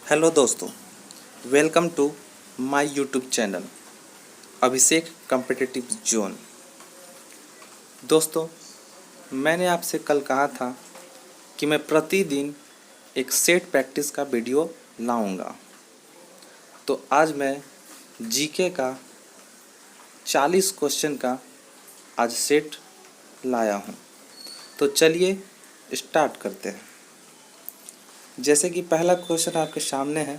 Hello दोस्तों, welcome to my YouTube channel Abhishek Competitive Zone. दोस्तों, मैंने आपसे कल कहा था कि मैं प्रतिदिन एक सेट प्रैक्टिस का वीडियो लाऊंगा। तो आज मैं जीके का 40 क्वेश्चन का आज सेट लाया हूं। तो चलिए स्टार्ट करते हैं। जैसे कि पहला क्वेश्चन आपके सामने है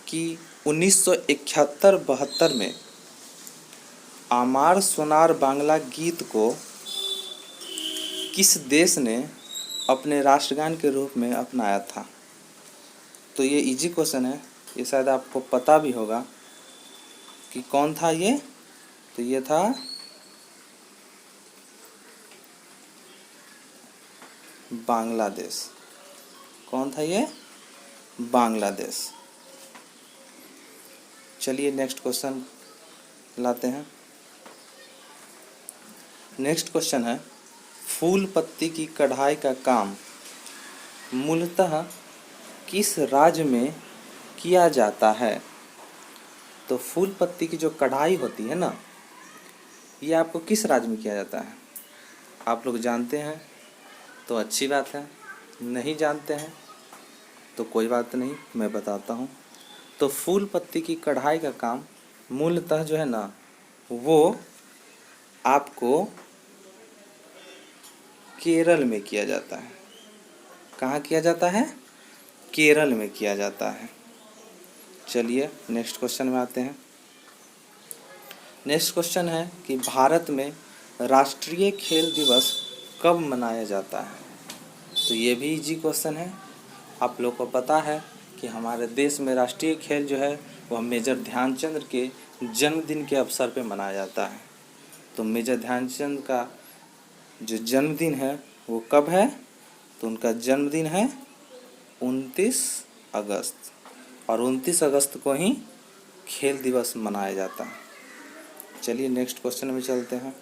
कि 1971-72 में आमार सोनार बांग्ला गीत को किस देश ने अपने राष्ट्रगान के रूप में अपनाया था। तो ये इजी क्वेश्चन है, ये शायद आपको पता भी होगा कि कौन था ये। तो ये था बांग्लादेश। कौन था ये? बांग्लादेश। चलिए नेक्स्ट क्वेश्चन लाते हैं। नेक्स्ट क्वेश्चन है, फूल पत्ती की कढ़ाई का काम मूलतः किस राज्य में किया जाता है। तो फूल पत्ती की जो कढ़ाई होती है ना, ये आपको किस राज्य में किया जाता है? आप लोग जानते हैं तो अच्छी बात है, नहीं जानते हैं तो कोई बात नहीं, मैं बताता हूँ। तो फूल पत्ती की कढ़ाई का काम मूलतः जो है ना, वो आपको केरल में किया जाता है। कहाँ किया जाता है? केरल में किया जाता है। चलिए नेक्स्ट क्वेश्चन में आते हैं। नेक्स्ट क्वेश्चन है कि भारत में राष्ट्रीय खेल दिवस कब मनाया जाता है। तो ये भी इजी क्वेश्चन है। आप लोग को पता है कि हमारे देश में राष्ट्रीय खेल जो है वह मेजर ध्यानचंद के जन्मदिन के अवसर पे मनाया जाता है। तो मेजर ध्यानचंद का जो जन्मदिन है वो कब है? तो उनका जन्मदिन है 29 अगस्त, और 29 अगस्त को ही खेल दिवस मनाया जाता है। चलिए नेक्स्ट क्वेश्चन में चलते हैं।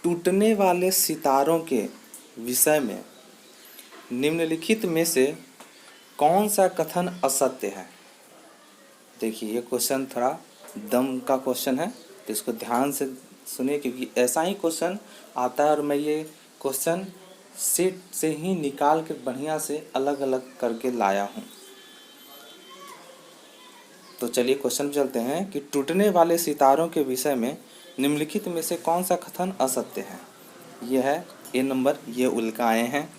टूटने वाले सितारों के विषय में निम्नलिखित में से कौन सा कथन असत्य है। देखिए ये क्वेश्चन थोड़ा दम का क्वेश्चन है, तो इसको ध्यान से सुनिए, क्योंकि ऐसा ही क्वेश्चन आता है और मैं ये क्वेश्चन सेट से ही निकाल के बढ़िया से अलग अलग करके लाया हूँ। तो चलिए क्वेश्चन पे चलते हैं कि टूटने वाले सितारों के विषय में निम्नलिखित में से कौन सा कथन असत्य है। यह है ए नंबर, ये उल्काएँ हैं।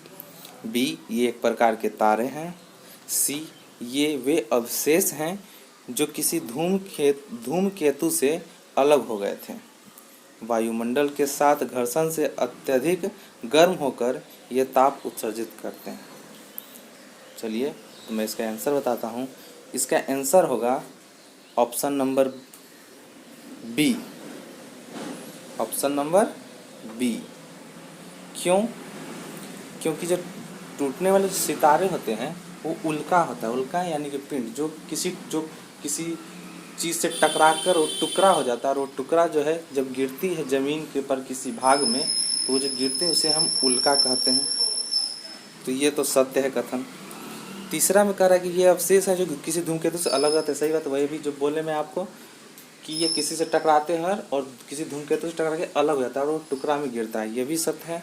बी, ये एक प्रकार के तारे हैं। सी, ये वे अवशेष हैं जो किसी धूमकेतु से अलग हो गए थे। वायुमंडल के साथ घर्षण से अत्यधिक गर्म होकर ये ताप उत्सर्जित करते हैं। चलिए तो मैं इसका आंसर बताता हूँ। इसका आंसर होगा option number B. Option number B. क्यों? क्योंकि जो टूटने वाले सितारे होते हैं वो उल्का होता है। उल्का यानी कि पिंड जो किसी चीज़ से टकरा कर वो टुकड़ा हो जाता है, और वो टुकड़ा जो है जब गिरती है ज़मीन के ऊपर किसी भाग में, तो वो जो गिरते हैं उसे हम उल्का कहते हैं। तो ये तो सत्य है कथन। तीसरा में कह रहा है कि ये अवशेष है जो किसी धूमकेतु से अलग रहते हैं। सही बात, वही भी जो बोले मैं आपको कि ये किसी से टकराते हैं और किसी धूमकेतु से टकरा के अलग हो जाता है और वो टुकड़ा में गिरता है, ये भी सत्य है।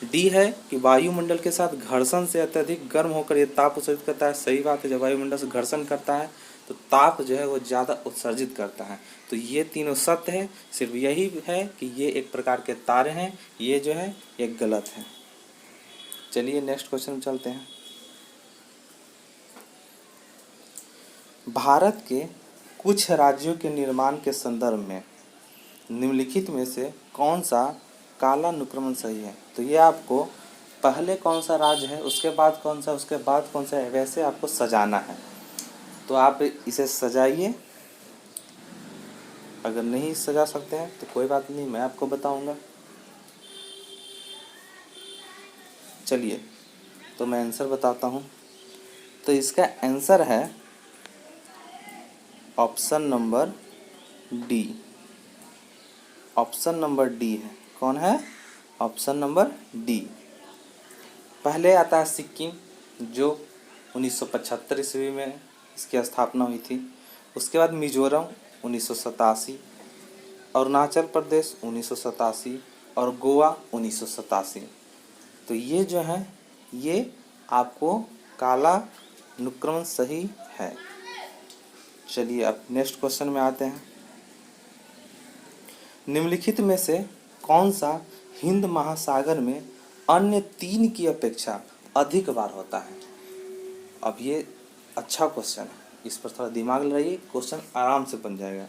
डी है कि वायुमंडल के साथ घर्षण से अत्यधिक गर्म होकर ये ताप उत्सर्जित करता है। सही बात है, जब वायुमंडल से घर्षण करता है तो ताप जो है वो ज़्यादा उत्सर्जित करता है। तो ये तीनों सत्य है, सिर्फ यही है कि ये एक प्रकार के तारे हैं, ये जो है ये गलत है। चलिए नेक्स्ट क्वेश्चन में चलते हैं। भारत के कुछ राज्यों के निर्माण के संदर्भ में निम्नलिखित में से कौन सा कालानुक्रमण सही है। तो ये आपको पहले कौन सा राज्य है, उसके बाद कौन सा, उसके बाद कौन सा है, वैसे आपको सजाना है। तो आप इसे सजाइए। अगर नहीं सजा सकते हैं तो कोई बात नहीं, मैं आपको बताऊंगा। चलिए तो मैं आंसर बताता हूँ। तो इसका आंसर है option number D. Option number D है। कौन है? Option number D. पहले आता है सिक्किम, जो 1975 ईस्वी में इसकी स्थापना हुई थी। उसके बाद मिजोरम 1987, अरुणाचल प्रदेश 1987 और गोवा 1987। तो ये जो है ये आपको काला अनुक्रम सही है। चलिए अब नेक्स्ट क्वेश्चन में आते हैं। निम्नलिखित में से कौन सा हिंद महासागर में अन्य 3 की अपेक्षा अधिक बार होता है? अब ये अच्छा क्वेश्चन है, इस पर थोड़ा दिमाग लगाइए, क्वेश्चन आराम से बन जाएगा।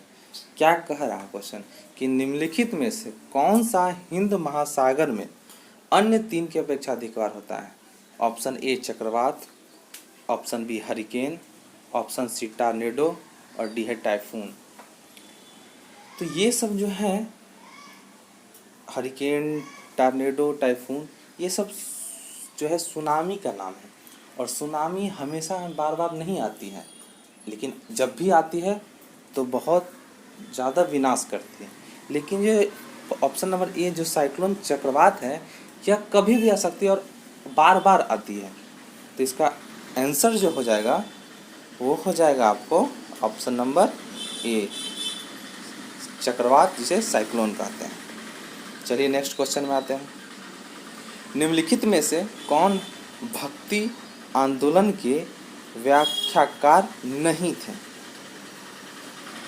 क्या कह रहा है क्वेश्चन कि निम्नलिखित में से कौन सा हिंद महासागर में अन्य 3 की अपेक्षा अधिक बार होता है? ऑप्शन ए चक्रवात, option B hurricane, option C tornado और डी है टाइफून। तो ये सब जो है हरिकेन, टॉर्नेडो, टाइफून, ये सब जो है सुनामी का नाम है। और सुनामी हमेशा बार बार नहीं आती है, लेकिन जब भी आती है तो बहुत ज़्यादा विनाश करती है। लेकिन ये ऑप्शन नंबर ए जो साइक्लोन चक्रवात है, यह कभी भी आ सकती है और बार बार आती है। तो इसका आंसर जो हो जाएगा वो हो जाएगा आपको ऑप्शन नंबर ए, चक्रवात जिसे साइक्लोन कहते हैं। चलिए नेक्स्ट क्वेश्चन में आते हैं। निम्नलिखित में से कौन भक्ति आंदोलन के व्याख्याकार नहीं थे?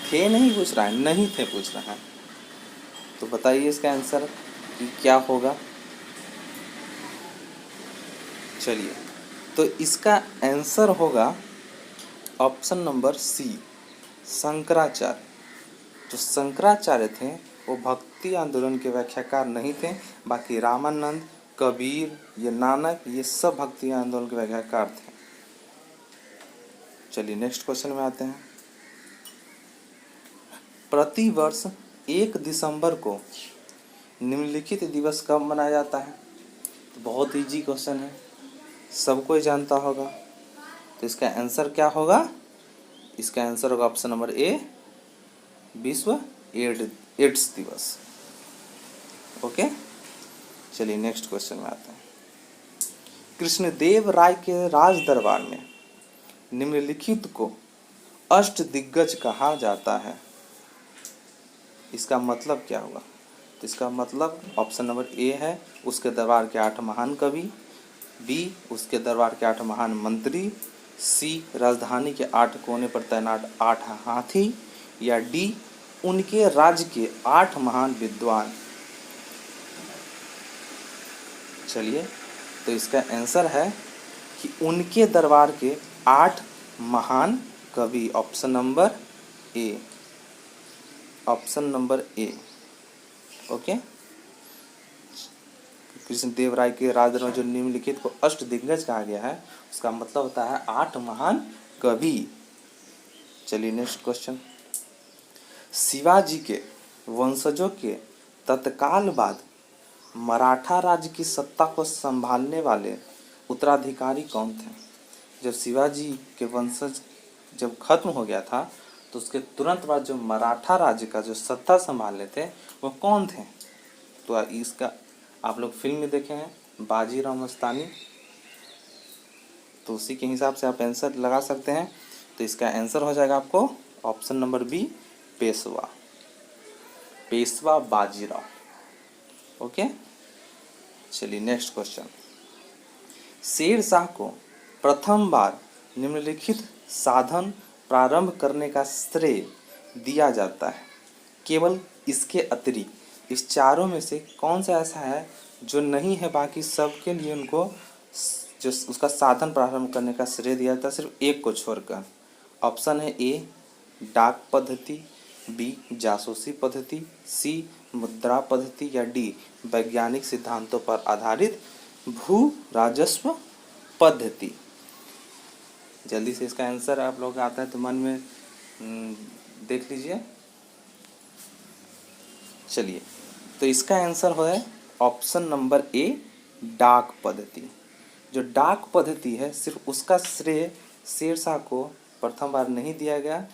थे नहीं पूछ रहा है, नहीं थे पूछ रहा है। तो बताइए इसका आंसर कि क्या होगा। चलिए तो इसका आंसर होगा ऑप्शन नंबर सी, शंकराचार्य। जो शंकराचार्य थे वो भक्ति आंदोलन के व्याख्याकार नहीं थे, बाकी रामानंद, कबीर, ये नानक, ये सब भक्ति आंदोलन के व्याख्याकार थे। चलिए नेक्स्ट क्वेश्चन में आते हैं। प्रति वर्ष 1 दिसंबर को निम्नलिखित दिवस कब मनाया जाता है? तो बहुत इजी क्वेश्चन है, सबको जानता होगा। तो इसका आंसर क्या होगा? इसका आंसर होगा ऑप्शन नंबर ए, विश्व एड्स दिवस। ओके, चलिए नेक्स्ट क्वेश्चन में आते हैं। कृष्णदेव राय के राज दरबार में निम्नलिखित को अष्ट दिग्गज कहा जाता है। इसका मतलब क्या होगा? तो इसका मतलब ऑप्शन नंबर ए है, उसके दरबार के 8 महान कवि, बी उसके दरबार के 8 महान मंत्री, सी राजधानी के 8 कोने पर तैनात 8 हाथी, या डी उनके राज्य के 8 महान विद्वान। चलिए तो इसका आंसर है कि उनके दरबार के 8 महान कवि, option number A, option number A. Okay, Krishnadev Rai के राज दरबार जो निम्नलिखित को अष्ट दिग्गज कहा गया है, उसका मतलब होता है 8 महान कवि। चलिए नेक्स्ट क्वेश्चन। शिवाजी के वंशजों के तत्काल बाद मराठा राज्य की सत्ता को संभालने वाले उत्तराधिकारी कौन थे? जब शिवाजी के वंशज जब खत्म हो गया था तो उसके तुरंत बाद जो मराठा राज्य का जो सत्ता संभालने थे वो कौन थे? तो इसका आप लोग फिल्म में देखे हैं बाजीराव मस्तानी, तो उसी के हिसाब से आप आंसर लगा सकते हैं। तो इसका आंसर हो जाएगा आपको option number B, Peshwa, Peshwa Bajirao. Okay, चलिए नेक्स्ट क्वेश्चन। शेर शाह को प्रथम बार निम्नलिखित साधन प्रारंभ करने का श्रेय दिया जाता है। केवल इसके अतिरिक्त इस चारों में से कौन सा ऐसा है जो नहीं है, बाकी सबके लिए उनको जो उसका साधन प्रारंभ करने का श्रेय दिया जाता है, सिर्फ एक को छोड़कर। ऑप्शन है ए डाक पद्धति, बी जासूसी पद्धति, सी मुद्रा पद्धति, या डी वैज्ञानिक सिद्धांतों पर आधारित भू राजस्व पद्धति। जल्दी से इसका आंसर आप लोग आता है तो मन में देख लीजिए। चलिए तो इसका आंसर है ऑप्शन नंबर ए, डाक पद्धति। जो डाक पद्धति है सिर्फ उसका श्रेय शेरशाह को प्रथम बार नहीं दिया गया,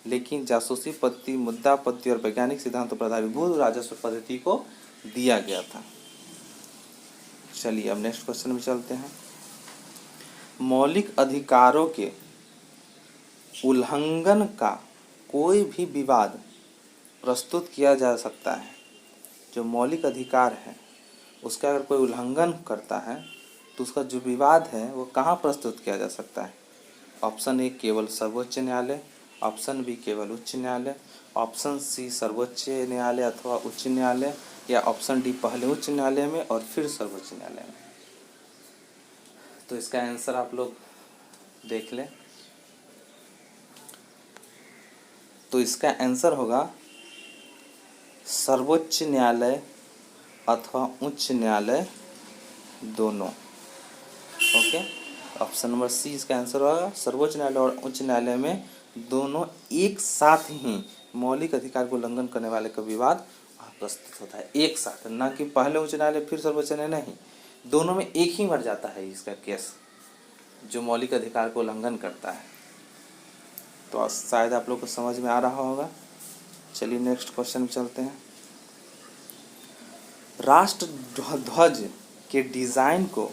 लेकिन जासूसी पद्धति, मुद्रा पद्धति और वैज्ञानिक सिद्धांतों पर आधारित भू राजस्व पद्धति को दिया गया था। चलिए अब नेक्स्ट क्वेश्चन में चलते हैं। मौलिक अधिकारों के उल्लंघन का कोई भी विवाद प्रस्तुत किया जा सकता है। जो मौलिक अधिकार है उसका अगर कोई उल्लंघन करता है तो उसका जो विवाद है वो कहाँ प्रस्तुत किया जा सकता है? ऑप्शन ए केवल सर्वोच्च न्यायालय, ऑप्शन बी केवल उच्च न्यायालय, ऑप्शन सी सर्वोच्च न्यायालय अथवा उच्च न्यायालय, या ऑप्शन डी पहले उच्च न्यायालय में और फिर सर्वोच्च न्यायालय में। तो इसका आंसर आप लोग देख लें। तो इसका आंसर होगा सर्वोच्च न्यायालय अथवा उच्च न्यायालय दोनों। ओके, ऑप्शन नंबर सी इसका आंसर होगा। सर्वोच्च न्यायालय और उच्च न्यायालय में दोनों एक साथ ही मौलिक अधिकार को उल्लंघन करने वाले का विवाद प्रस्तुत होता है, एक साथ, ना कि पहले उच्च न्यायालय फिर सर्वोच्च न्यायालय, नहीं, दोनों में एक ही मर जाता है इसका केस जो मौलिक अधिकार को उल्लंघन करता है। तो शायद आप लोग को समझ में आ रहा होगा। चलिए नेक्स्ट क्वेश्चन में चलते हैं। राष्ट्र ध्वज के डिजाइन को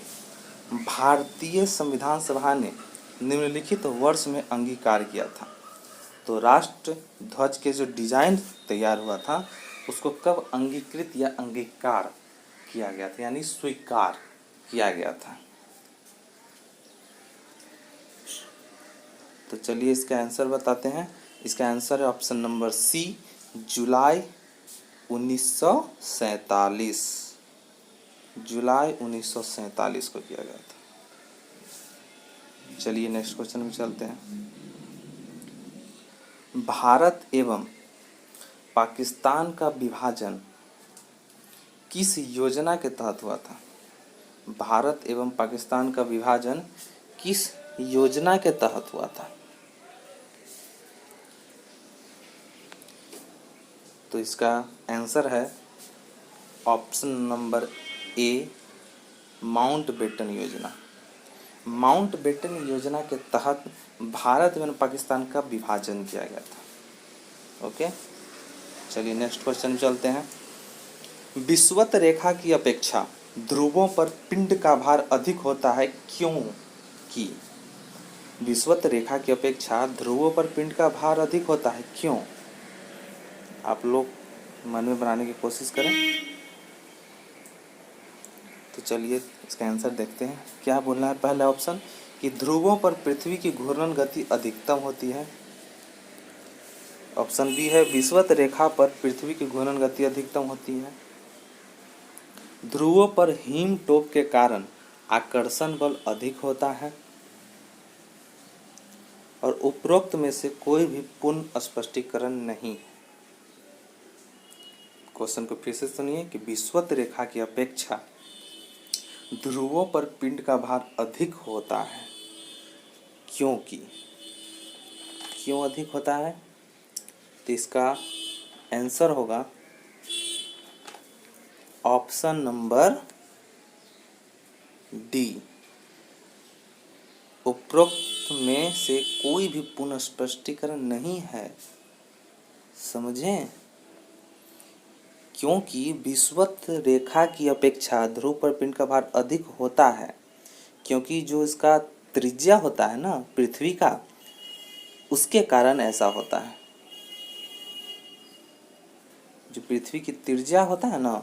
भारतीय संविधान सभा ने निम्नलिखित वर्ष में अंगीकार किया था। तो राष्ट्र ध्वज के जो डिजाइन तैयार हुआ था उसको कब अंगीकृत या अंगीकार किया गया था, यानी स्वीकार किया गया था? तो चलिए इसका आंसर बताते हैं। इसका आंसर है ऑप्शन नंबर सी, जुलाई 1947। जुलाई 1947 को किया गया था। चलिए नेक्स्ट क्वेश्चन में चलते हैं। भारत एवं पाकिस्तान का विभाजन किस योजना के तहत हुआ था? भारत एवं पाकिस्तान का विभाजन किस योजना के तहत हुआ था? तो इसका आंसर है ऑप्शन नंबर ए, माउंटबेटन योजना। माउंटबेटन योजना के तहत भारत एवं पाकिस्तान का विभाजन किया गया था। ओके, चलिए नेक्स्ट क्वेश्चन चलते हैं। विषुवत रेखा की अपेक्षा ध्रुवों पर पिंड का भार अधिक होता है, क्योंकि? विषुवत रेखा की अपेक्षा ध्रुवों पर पिंड का भार अधिक होता है, क्यों? आप लोग मन में बनाने की कोशिश करें। तो चलिए इसका आंसर देखते हैं। क्या बोलना है? पहला ऑप्शन कि ध्रुवों पर पृथ्वी की घूर्णन गति अधिकतम होती है। ऑप्शन बी है विषुवत रेखा पर पृथ्वी की घूर्णन गति अधिकतम होती है। ध्रुवों पर हिम टोप के कारण आकर्षण बल अधिक होता है। और उपरोक्त में से कोई भी पूर्ण स्पष्टीकरण नहीं है। क्वेश्चन को फिर से सुनिए कि विषुवत रेखा की अपेक्षा ध्रुवों पर पिंड का भार अधिक होता है, क्योंकि? क्यों अधिक होता है? तो इसका आंसर होगा ऑप्शन नंबर डी, उपरोक्त में से कोई भी पूर्ण स्पष्टीकरण नहीं है। समझें? क्योंकि विषुवत रेखा की अपेक्षा ध्रुव पर पिंड का भार अधिक होता है, क्योंकि जो इसका त्रिज्या होता है ना पृथ्वी का, उसके कारण ऐसा होता है। जो पृथ्वी की त्रिज्या होता है ना,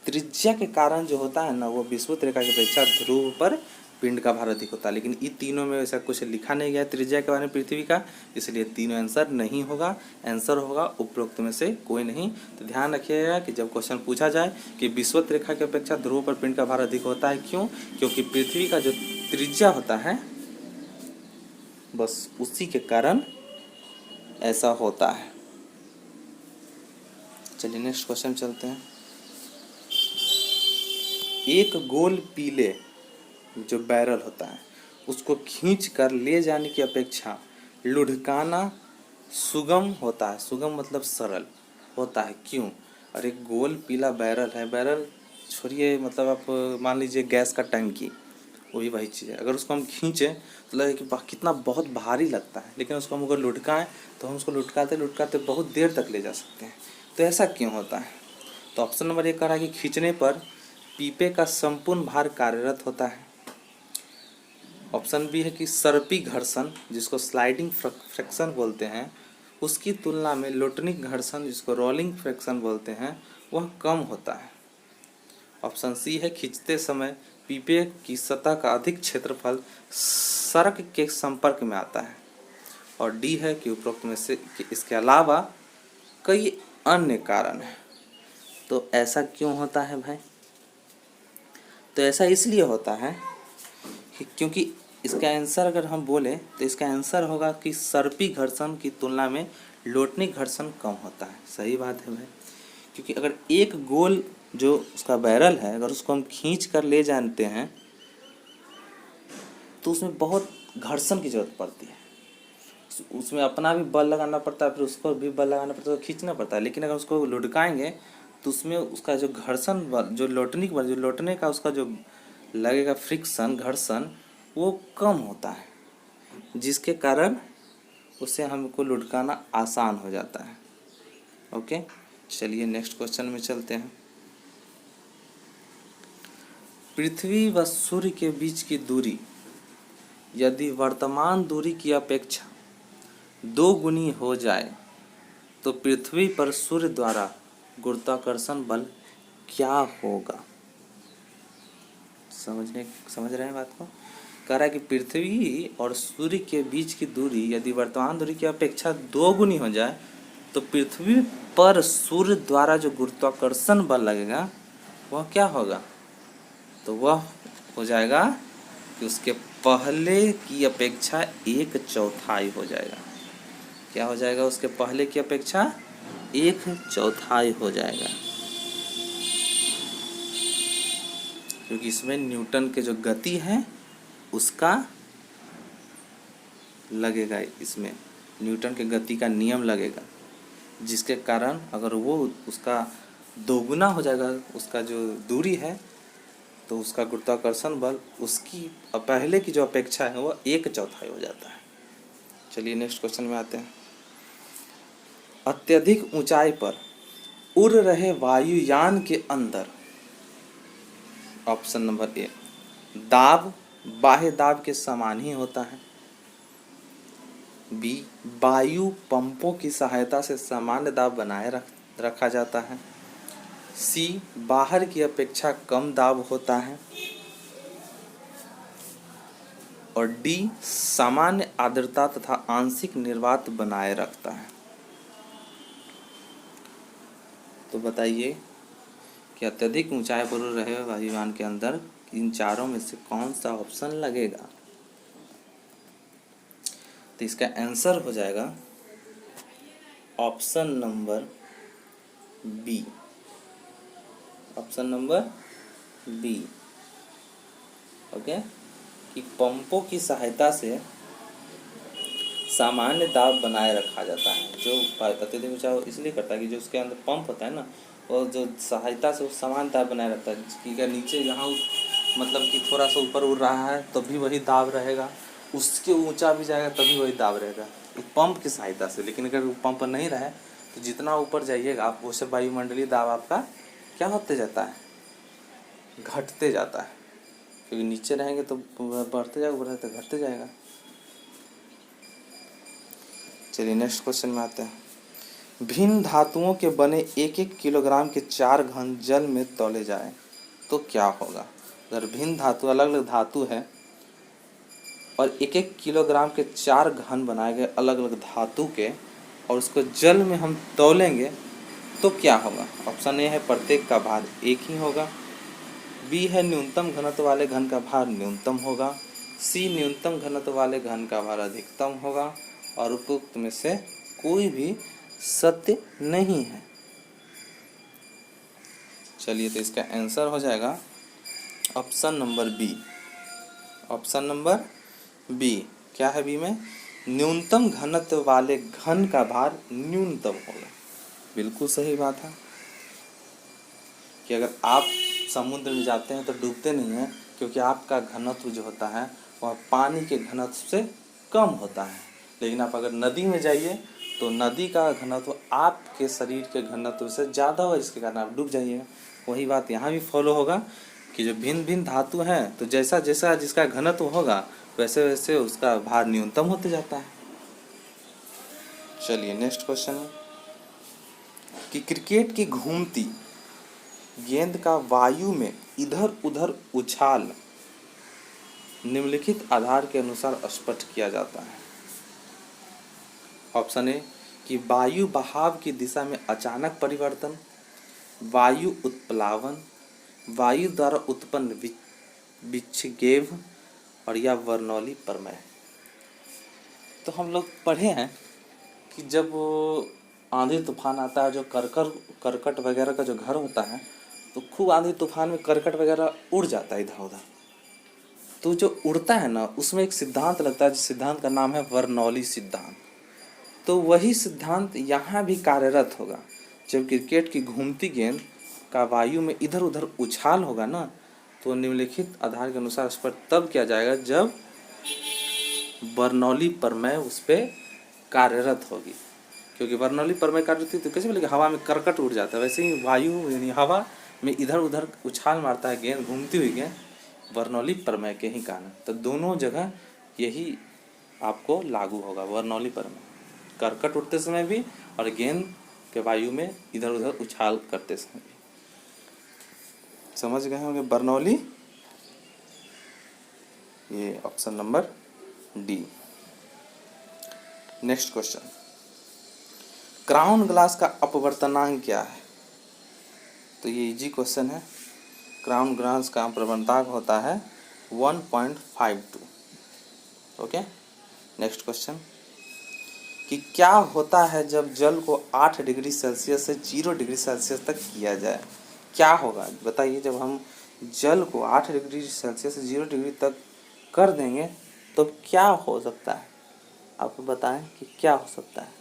त्रिज्या के कारण जो होता है ना, वो विषुवत रेखा की अपेक्षा ध्रुव पर पिंड का भार अधिक होता है। लेकिन इन तीनों में ऐसा कुछ लिखा नहीं गया त्रिज्या के बारे में पृथ्वी का, इसलिए तीनों आंसर नहीं होगा। आंसर होगा उपरोक्त में से कोई नहीं। तो ध्यान रखिएगा कि जब क्वेश्चन पूछा जाए कि विषुवत रेखा की अपेक्षा ध्रुव पर पिंड का भार अधिक होता है, क्यों? क्योंकि पृथ्वी का जो त्रिज्या होता है बस उसी के कारण ऐसा होता है। चलिए नेक्स्ट क्वेश्चन चलते हैं। एक गोल पीले जो बैरल होता है उसको खींच कर ले जाने की अपेक्षा लुढ़काना सुगम होता है। सुगम मतलब सरल होता है, क्यों? और एक गोल पीला बैरल है, बैरल छोड़िए, मतलब आप मान लीजिए गैस का टंकी, वही वही चीज़ है। अगर उसको हम खींचें तो लगे कि कितना बहुत भारी लगता है, लेकिन उसको हम अगर लुढ़काएं तो हम उसको लुढ़काते लुढ़काते बहुत देर तक ले जा सकते हैं। तो ऐसा क्यों होता है? तो ऑप्शन नंबर एक कह रहा है कि खींचने पर पीपे का संपूर्ण भार कार्यरत होता है। ऑप्शन बी है कि सर्पी घर्षण जिसको स्लाइडिंग फ्रिक्शन बोलते हैं उसकी तुलना में लुटनिक घर्षण जिसको रोलिंग फ्रिक्शन बोलते हैं वह कम होता है। ऑप्शन सी है खींचते समय पीपे की सतह का अधिक क्षेत्रफल सड़क के संपर्क में आता है। और डी है कि उपरोक्त में से कि इसके अलावा कई अन्य कारण हैं। तो ऐसा क्यों होता है भाई? तो ऐसा इसलिए होता है क्योंकि इसका आंसर अगर हम बोले तो इसका आंसर होगा कि सर्पी घर्षण की तुलना में लोटनिक घर्षण कम होता है। सही बात है भाई, क्योंकि अगर एक गोल जो उसका बैरल है अगर उसको हम खींच कर ले जानते हैं तो उसमें बहुत घर्षण की जरूरत पड़ती है, उसमें अपना भी बल लगाना पड़ता है, फिर उसको भी बल लगाना पड़ता है, तो खींचना पड़ता है। लेकिन अगर उसको लुढ़काएंगे तो उसमें उसका जो घर्षण बल जो लोटने का जो लोटने का उसका जो लगेगा फ्रिक्शन घर्षण वो कम होता है, जिसके कारण उसे हमको लुढ़काना आसान हो जाता है। ओके, चलिए नेक्स्ट क्वेश्चन में चलते हैं। पृथ्वी व सूर्य के बीच की दूरी यदि वर्तमान दूरी की अपेक्षा 2 गुनी हो जाए तो पृथ्वी पर सूर्य द्वारा गुरुत्वाकर्षण बल क्या होगा? समझ रहे हैं बात को? कह रहा है कि पृथ्वी और सूर्य के बीच की दूरी यदि वर्तमान दूरी की अपेक्षा 2 गुनी हो जाए तो पृथ्वी पर सूर्य द्वारा जो गुरुत्वाकर्षण बल लगेगा वह क्या होगा? तो वह हो जाएगा कि उसके पहले की अपेक्षा 1/4 हो जाएगा। क्या हो जाएगा? उसके पहले की अपेक्षा 1/4 हो जाएगा, क्योंकि इसमें न्यूटन के जो गति है उसका लगेगा, इसमें न्यूटन के गति का नियम लगेगा, जिसके कारण अगर वो उसका दोगुना हो जाएगा उसका जो दूरी है तो उसका गुरुत्वाकर्षण बल उसकी पहले की जो अपेक्षा है वो 1/4 हो जाता है। चलिए नेक्स्ट क्वेश्चन में आते हैं। अत्यधिक ऊंचाई पर उड़ रहे वायुयान के अंदर ऑप्शन नंबर ए दाब बाह्य दाब के समान ही होता है, बी वायु पंपों की सहायता से सामान्य दाब बनाए रखा जाता है, सी बाहर की अपेक्षा कम दाब होता है, और डी सामान्य आर्द्रता तथा आंशिक निर्वात बनाए रखता है। तो बताइए कि अत्यधिक ऊंचाई पर उड़ रहे वायुयान के अंदर इन चारों में से कौन सा ऑप्शन लगेगा? तो इसका आंसर हो जाएगा option number B. Option number B. Okay, कि पंपों की सहायता से सामान्य दाब बनाए रखा जाता है। जो अत्यधिक ऊंचाई इसलिए करता है कि जो उसके अंदर पंप होता है ना वो जो सहायता से सामान्य दाब बनाए रखता है, कि अगर नीचे यहाँ मतलब कि थोड़ा सा ऊपर उड़ रहा है तो भी वही दाब रहेगा, उसके ऊंचा भी जाएगा तभी वही दाब रहेगा पंप की सहायता से। लेकिन अगर पंप नहीं रहे तो जितना ऊपर जाइएगा आप उससे वायुमंडलीय दाब आपका क्या होते जाता है? घटते जाता है, क्योंकि नीचे रहेंगे तो बढ़ते जाएगा, बढ़ते तो घटते जाएगा। चलिए नेक्स्ट क्वेश्चन में आते हैं। भिन्न धातुओं के बने 1-1 किलोग्राम के 4 घन जल में तौले जाए तो क्या होगा? अगर भिन्न धातु अलग अलग धातु है और 1-1 किलोग्राम के 4 घन बनाए गए अलग अलग धातु के और उसको जल में हम तौलेंगे तो क्या होगा? ऑप्शन ए है प्रत्येक का भार एक ही होगा, बी है न्यूनतम घनत्व वाले घन का भार न्यूनतम होगा, सी न्यूनतम घनत्व वाले घन का भार अधिकतम होगा, और उपरोक्त में से कोई भी सत्य नहीं है। चलिए तो इसका आंसर हो जाएगा option number B. Option number B क्या है? बी में न्यूनतम घनत्व वाले घन का भार न्यूनतम होगा। बिल्कुल सही बात है कि अगर आप समुद्र में जाते हैं तो डूबते नहीं हैं, क्योंकि आपका घनत्व जो होता है वह पानी के घनत्व से कम होता है। लेकिन आप अगर नदी में जाइए तो नदी का घनत्व आपके शरीर के घनत्व से ज़्यादा होगा, जिसके कारण आप डूब जाइएगा। वही बात यहाँ भी फॉलो होगा कि जो भिन्न भिन्न धातु हैं तो जैसा जैसा जिसका घनत्व होगा वैसे वैसे उसका भार न्यूनतम होते जाता है। चलिए नेक्स्ट क्वेश्चन है कि क्रिकेट की घूमती गेंद का वायु में इधर उधर उछाल निम्नलिखित आधार के अनुसार स्पष्ट किया जाता है। ऑप्शन ए कि वायु बहाव की दिशा में अचानक परिवर्तन, वायु उत्प्लावन, वायु द्वारा उत्पन्न विक्षेप और या बर्नौली प्रमेय। तो हम लोग पढ़े हैं कि जब आंधी तूफान आता है जो करकट वगैरह का जो घर होता है तो खूब आंधी तूफान में करकट वगैरह उड़ जाता है इधर उधर। तो जो उड़ता है ना उसमें एक सिद्धांत लगता है, जिस सिद्धांत का नाम है बर्नौली सिद्धांत। तो वही सिद्धांत यहाँ भी कार्यरत होगा। जब क्रिकेट की घूमती गेंद का वायु में इधर उधर उछाल होगा ना तो निम्नलिखित आधार के अनुसार उस पर तब किया जाएगा जब बर्नौली प्रमेय उस पर कार्यरत होगी। क्योंकि बर्नौली प्रमेय कार्यरत होती तो कैसे बोलेंगे हवा में करकट उड़ जाता है, वैसे ही वायु यानी हवा में इधर उधर उछाल मारता है गेंद, घूमती हुई गेंद, बर्नौली प्रमेय के ही कारण। तो दोनों जगह यही आपको लागू होगा बर्नौली प्रमेय, करकट उड़ते समय भी और गेंद के वायु में इधर उधर उछाल करते समय भी। समझ गए होंगे बर्नौली, ये option number D. Next question, crown glass का अपवर्तनांक क्या है? तो ये इजी क्वेश्चन है। क्राउन ग्लास का अपवर्तनांक होता है 1.52। ओके। नेक्स्ट क्वेश्चन कि क्या होता है जब जल को 8 डिग्री सेल्सियस से 0 डिग्री सेल्सियस तक किया जाए? क्या होगा बताइए। जब हम जल को 8 डिग्री सेल्सियस से 0 डिग्री तक कर देंगे तो क्या हो सकता है? आप बताएं कि क्या हो सकता है।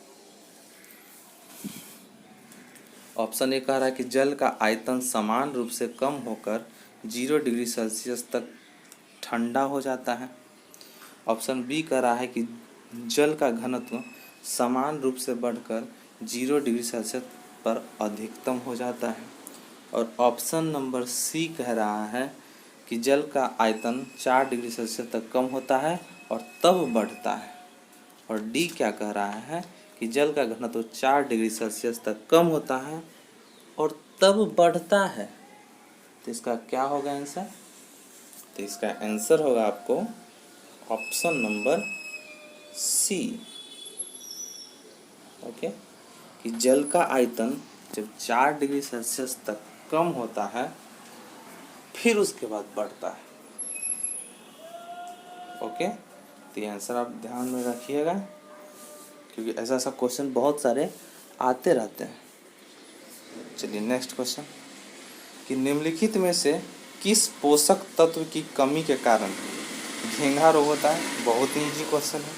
ऑप्शन ए कह रहा है कि जल का आयतन समान रूप से कम होकर 0 डिग्री सेल्सियस तक ठंडा हो जाता है। ऑप्शन बी कह रहा है कि जल का घनत्व समान रूप से बढ़कर 0 डिग्री सेल्सियस पर अधिकतम हो जाता है। और ऑप्शन नंबर सी कह रहा है कि जल का आयतन 4 डिग्री सेल्सियस तक कम होता है और तब बढ़ता है। और डी क्या कह रहा है कि जल का घनत्व 4 डिग्री सेल्सियस तक कम होता है और तब बढ़ता है। तो इसका क्या होगा आंसर? तो इसका आंसर होगा आपको ऑप्शन नंबर सी। ओके, कि जल का आयतन जब 4 डिग्री सेल्सियस तक कम होता है फिर उसके बाद बढ़ता है। ओके, तो ये आंसर आप ध्यान में रखिएगा क्योंकि ऐसा ऐसा क्वेश्चन बहुत सारे आते रहते हैं। चलिए नेक्स्ट क्वेश्चन कि निम्नलिखित में से किस पोषक तत्व की कमी के कारण घेंघा रोग होता है? बहुत ही इजी क्वेश्चन है।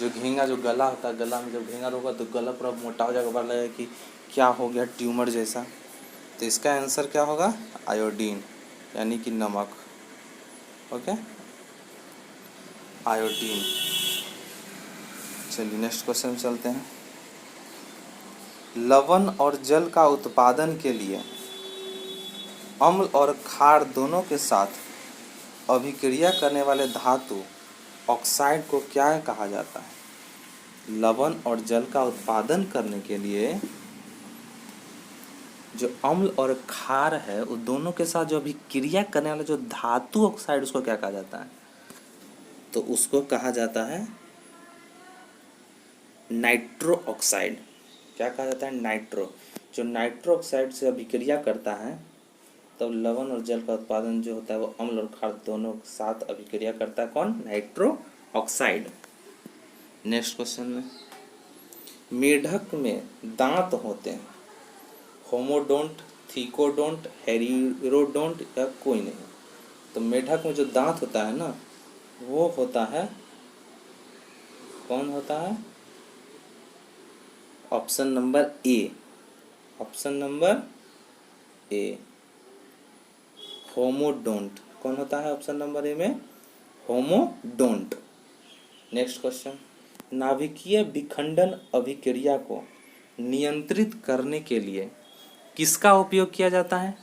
जो घेंघा जो गला होता है, गला में जब घेंघा रोग होगा तो गला पूरा मोटा हो जाएगा, लगेगा कि क्या हो गया, ट्यूमर जैसा। तो इसका आंसर क्या होगा? आयोडीन यानी कि नमक। Okay, iodine. चलिए नेक्स्ट क्वेश्चन चलते हैं। लवण और जल का उत्पादन के लिए अम्ल और क्षार दोनों के साथ अभिक्रिया करने वाले धातु ऑक्साइड को क्या कहा जाता है? लवण और जल का उत्पादन करने के लिए जो अम्ल और क्षार है वो दोनों के साथ जो अभिक्रिया करने वाला जो धातु ऑक्साइड उसको क्या कहा जाता है? तो उसको कहा जाता है नाइट्रो ऑक्साइड। क्या कहा जाता है? नाइट्रो। जो नाइट्रो ऑक्साइड से अभिक्रिया करता है तब लवण और जल का उत्पादन जो होता है वो अम्ल और क्षार दोनों के साथ अभिक्रिया करता है। कौन? Nitro oxide. नेक्स्ट क्वेश्चन में मेढक में दांत होते हैं, होमोडोंट, थीकोडोंट, हेरिडोडोंट या कोई नहीं। तो मेढक में जो दांत होता है ना वो होता है, कौन होता है? Option number A. Option number A, homodont. कौन होता है ऑप्शन नंबर ए में? होमोडोंट। नेक्स्ट क्वेश्चन, नाभिकीय विखंडन अभिक्रिया को नियंत्रित करने के लिए किसका उपयोग किया जाता है?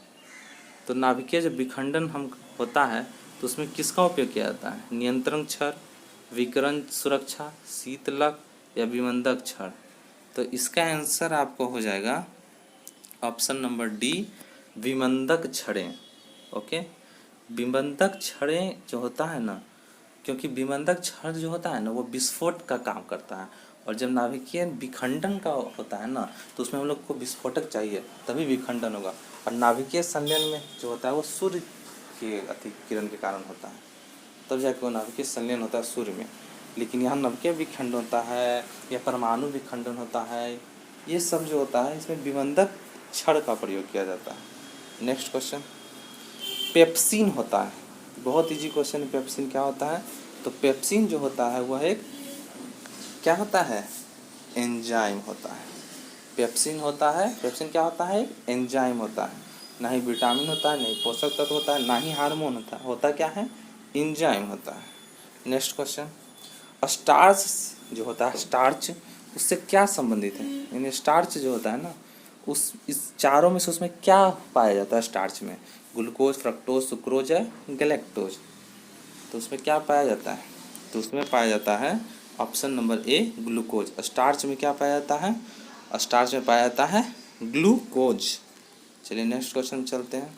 तो नाभिकीय जब विखंडन हम होता है तो उसमें किसका उपयोग किया जाता है? नियंत्रण क्षण, विकिरण सुरक्षा, शीतलक या विमंदक क्षण। तो इसका आंसर आपको हो जाएगा ऑप्शन नंबर डी, विमंदक छड़ें। ओके, विमंदक छड़ें जो होता है ना, क्योंकि विमंदक क्षण जो होता है ना वो विस्फोट का काम करता है, और जब नाभिकीय विखंडन का होता है ना तो उसमें हम लोग को विस्फोटक चाहिए तभी विखंडन होगा। और नाभिकीय संलयन में जो होता है वो सूर्य के अति किरण के कारण होता है, तब जाके वो नाभिकीय संलयन होता है सूर्य में। लेकिन यहाँ नाभिकीय विखंडन होता है या परमाणु विखंडन होता है, ये सब जो होता है इसमें विमंदक छड़ का प्रयोग किया जाता है। नेक्स्ट क्वेश्चन, पेप्सिन होता है, बहुत इजी क्वेश्चन है। पेप्सिन क्या होता है? तो पेप्सिन जो होता है वह एक क्या होता है? एंजाइम होता है। पेप्सिन होता है, पेप्सिन क्या होता है? एंजाइम होता है। ना ही विटामिन होता है, नहीं पोषक तत्व होता है, ना ही हार्मोन होता है, होता क्या है? एंजाइम होता है। नेक्स्ट क्वेश्चन, स्टार्च जो होता है, स्टार्च उससे क्या संबंधित है? यानी स्टार्च जो होता है ना, उस इस चारों में से उसमें क्या पाया जाता है स्टार्च में? ग्लूकोज, फ्रक्टोज, सुक्रोज या गैलेक्टोज। तो उसमें क्या पाया जाता है? तो उसमें पाया जाता है ऑप्शन नंबर ए, ग्लूकोज। स्टार्च में क्या पाया जाता है? स्टार्च में पाया जाता है ग्लूकोज। चलिए नेक्स्ट क्वेश्चन चलते हैं।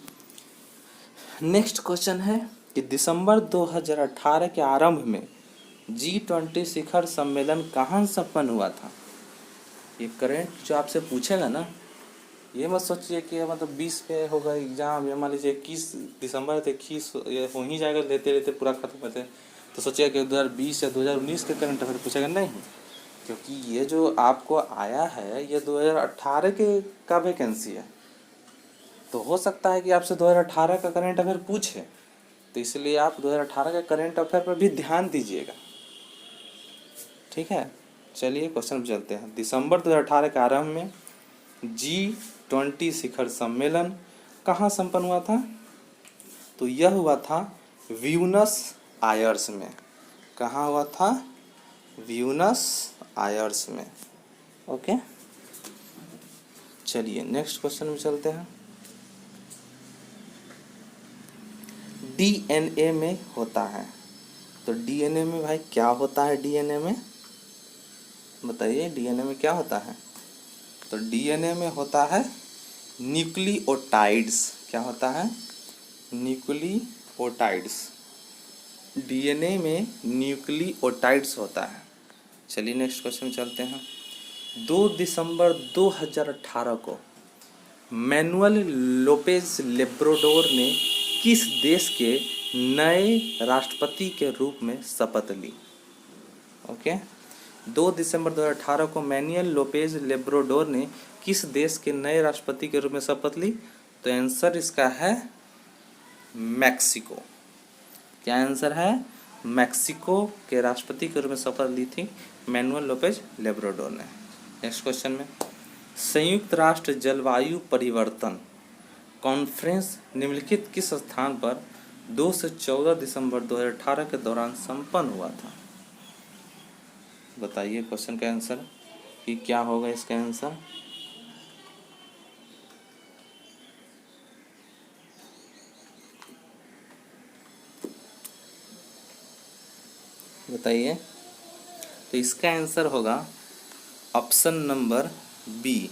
नेक्स्ट क्वेश्चन है कि दिसंबर 2018 के आरंभ में G20 शिखर सम्मेलन कहाँ संपन्न हुआ था? ये करेंट जो आपसे पूछेगा ना, ये मत सोचिए कि मतलब 20 पे होगा एग्जाम, या मान लीजिए 21 दिसंबर तो 21 हो ही जाएगा, लेते लेते पूरा खत्म होते, तो सोचिएगा कि 2020 या 2019 के करंट अफेयर पूछेगा। नहीं, क्योंकि ये जो आपको आया है ये 2018 के का वैकेंसी है, तो हो सकता है कि आपसे 2018 का करंट अफेयर पूछे, तो इसलिए आप 2018 के करंट अफेयर पर भी ध्यान दीजिएगा। ठीक है, चलिए क्वेश्चन पर चलते हैं। दिसंबर 2018 के आरंभ में G20 शिखर सम्मेलन कहाँ संपन्न हुआ था? तो यह हुआ था ब्यूनस आयर्स में। कहाँ हुआ था? ब्यूनस आयर्स में। ओके, चलिए नेक्स्ट क्वेश्चन में चलते हैं। डीएनए में होता है, तो डीएनए में भाई क्या होता है? डीएनए में बताइए, डीएनए में क्या होता है? तो डीएनए में होता है न्यूक्लियोटाइड्स। क्या होता है? न्यूक्लियोटाइड्स। डीएनए में न्यूक्लियोटाइड्स होता है। चलिए नेक्स्ट क्वेश्चन चलते हैं। 2 दिसंबर 2018 को मैनुअल लोपेज लेब्राडोर ने किस देश के नए राष्ट्रपति के रूप में शपथ ली? ओके, 2 दिसंबर 2018 को मैनुअल लोपेज लेब्राडोर ने किस देश के नए राष्ट्रपति के रूप में शपथ ली? तो आंसर इसका है मैक्सिको। क्या आंसर है? मैक्सिको के राष्ट्रपति के रूप में शपथ ली थी मैनुअल लोपेज लेब्राडोर ने। नेक्स्ट क्वेश्चन में, संयुक्त राष्ट्र जलवायु परिवर्तन कॉन्फ्रेंस निम्नलिखित किस स्थान पर 2 से 14 दिसंबर 2018 के दौरान संपन्न हुआ था? बताइए क्वेश्चन का आंसर कि क्या होगा इसका आंसर। बताइए, तो इसका आंसर होगा ऑप्शन नंबर बी,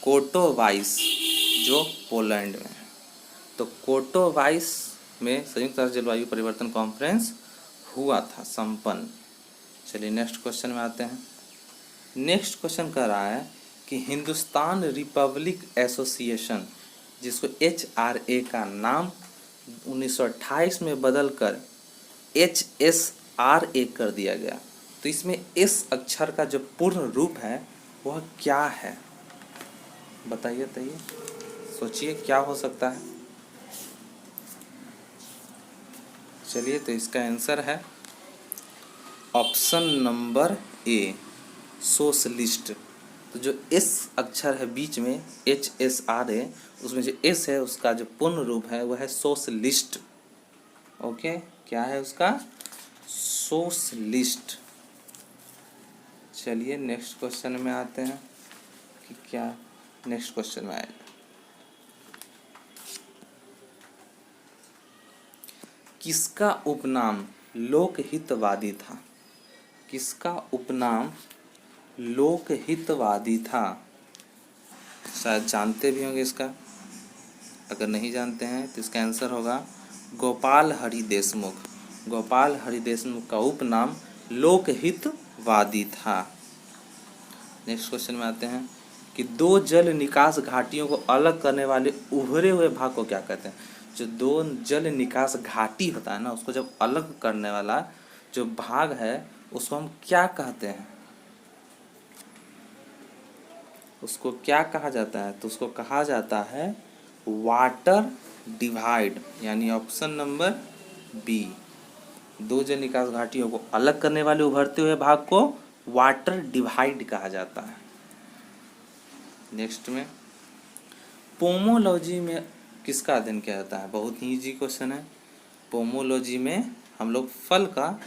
कोटोवाइस, जो पोलैंड में। तो कोटोवाइस में संयुक्त राष्ट्र जलवायु परिवर्तन कॉन्फ्रेंस हुआ था, संपन्न। चलिए नेक्स्ट क्वेश्चन में आते हैं। नेक्स्ट क्वेश्चन कह रहा है कि हिंदुस्तान रिपब्लिक एसोसिएशन, जिसको HRA का नाम 1928 में बदलकर HSRA कर दिया गया, तो इसमें S अक्षर का जो पूर्ण रूप है वह क्या है? बताइए बताइए, सोचिए क्या हो सकता है। चलिए, तो इसका आंसर है ऑप्शन नंबर ए, सोशलिस्ट। तो जो S अक्षर है बीच में HSRA, उसमें जो S है उसका जो पूर्ण रूप है वह है सोशलिस्ट। ओके, क्या है उसका? सोशलिस्ट। चलिए नेक्स्ट क्वेश्चन में आते हैं कि क्या नेक्स्ट क्वेश्चन में आएगा। किसका उपनाम लोकहितवादी था? किसका उपनाम लोकहितवादी था? शायद जानते भी होंगे इसका, अगर नहीं जानते हैं तो इसका आंसर होगा गोपाल हरि देशमुख। गोपाल हरि देशमुख का उपनाम लोकहितवादी था। नेक्स्ट क्वेश्चन में आते हैं कि दो जल निकास घाटियों को अलग करने वाले उभरे हुए भाग को क्या कहते हैं? जो दो जल निकास घाटी होता है ना, उसको जब अलग करने वाला जो भाग है उसको हम क्या कहते हैं? उसको क्या कहा जाता है? तो उसको कहा जाता है वाटर डिवाइड, यानी ऑप्शन नंबर बी। दो जल निकास घाटियों को अलग करने वाले उभरते हुए भाग को वाटर डिवाइड कहा जाता है। नेक्स्ट में पोमोलॉजी में किसका अध्ययन किया जाता है? बहुत ही इजी क्वेश्चन है। पोमोलॉजी में हम लोग फल का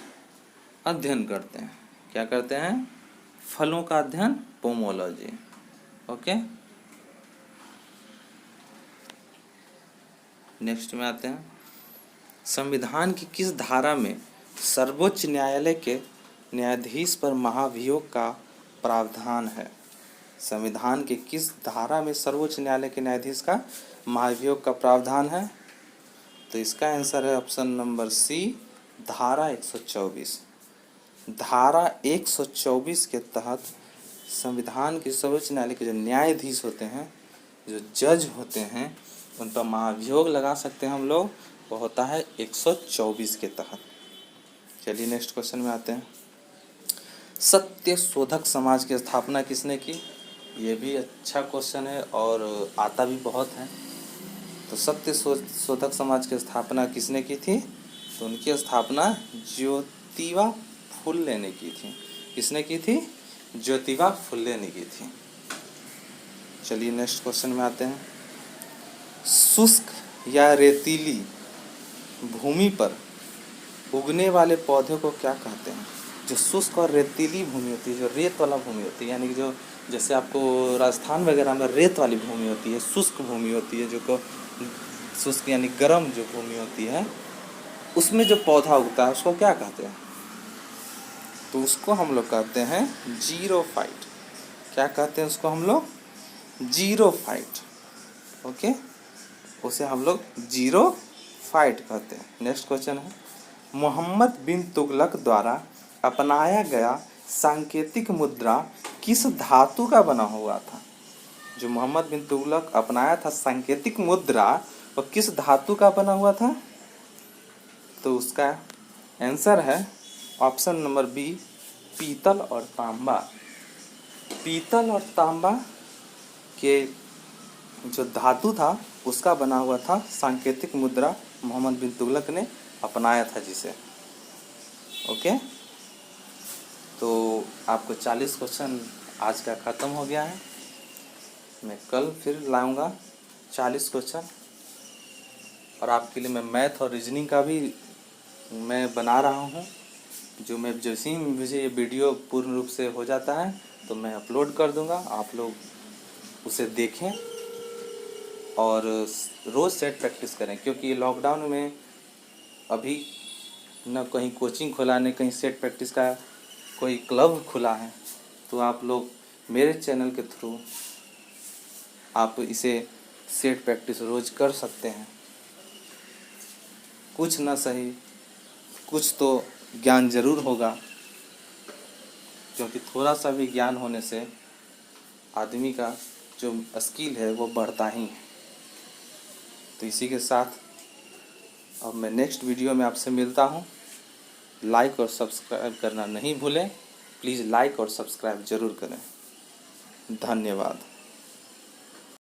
अध्ययन करते हैं। क्या करते हैं? फलों का अध्ययन, पोमोलॉजी। ओके, नेक्स्ट में आते हैं संविधान की किस धारा में सर्वोच्च न्यायालय के न्यायाधीश पर महाभियोग का प्रावधान है? संविधान के किस धारा में सर्वोच्च न्यायालय के न्यायाधीश का महाभियोग का प्रावधान है? तो इसका आंसर है ऑप्शन नंबर सी, धारा 124। धारा 124 के तहत संविधान के सर्वोच्च न्यायालय के जो न्यायाधीश होते हैं, जो जज होते हैं, उन पर महाभियोग लगा सकते हैं हम लोग। वो होता है 124 के तहत। चलिए नेक्स्ट क्वेश्चन में आते हैं। सत्य शोधक समाज की स्थापना किसने की? ये भी अच्छा क्वेश्चन है और आता भी बहुत है। तो सत्य शोधक समाज की स्थापना किसने की थी? तो उनकी स्थापना ज्योतिबा फुले ने की थी। किसने की थी? ज्योतिबा फुले ने की थी। चलिए नेक्स्ट क्वेश्चन में आते हैं। शुष्क या रेतीली भूमि पर उगने वाले पौधे को क्या कहते हैं? जो शुष्क और रेतीली भूमि होती है, जो रेत वाला भूमि होती है, यानी कि जो जैसे आपको राजस्थान वगैरह में रेत वाली भूमि होती है, शुष्क भूमि होती है, जो को शुष्क यानी गर्म जो भूमि होती है, उसमें जो पौधा उगता है उसको क्या कहते हैं? तो उसको हम लोग कहते हैं जीरोफाइट। क्या कहते हैं उसको हम लोग? जीरोफाइट। ओके, उसे हम लोग जीरोफाइट कहते हैं। नेक्स्ट क्वेश्चन है, मोहम्मद बिन तुगलक द्वारा अपनाया गया सांकेतिक मुद्रा किस धातु का बना हुआ था? जो मोहम्मद बिन तुगलक अपनाया था सांकेतिक मुद्रा, वो किस धातु का बना हुआ था? तो उसका आंसर है ऑप्शन नंबर बी, पीतल और तांबा। पीतल और तांबा के जो धातु था उसका बना हुआ था सांकेतिक मुद्रा, मोहम्मद बिन तुगलक ने अपनाया था जिसे। ओके, तो आपको 40 क्वेश्चन आज का ख़त्म हो गया है। मैं कल फिर लाऊंगा 40 क्वेश्चन, और आपके लिए मैं मैथ और रीजनिंग का भी मैं बना रहा हूँ, जो मैं जैसे ही मुझे ये वीडियो पूर्ण रूप से हो जाता है तो मैं अपलोड कर दूंगा। आप लोग उसे देखें और रोज़ सेट प्रैक्टिस करें, क्योंकि ये लॉकडाउन में अभी न कहीं कोचिंग खुला, न कहीं सेट प्रैक्टिस का कोई क्लब खुला है। तो आप लोग मेरे चैनल के थ्रू आप इसे सेट प्रैक्टिस रोज़ कर सकते हैं। कुछ ना सही, कुछ तो ज्ञान ज़रूर होगा, क्योंकि थोड़ा सा भी ज्ञान होने से आदमी का जो स्किल है वो बढ़ता ही है। तो इसी के साथ अब मैं नेक्स्ट वीडियो में आपसे मिलता हूँ। लाइक और सब्सक्राइब करना नहीं भूलें। प्लीज़ लाइक और सब्सक्राइब ज़रूर करें। धन्यवाद।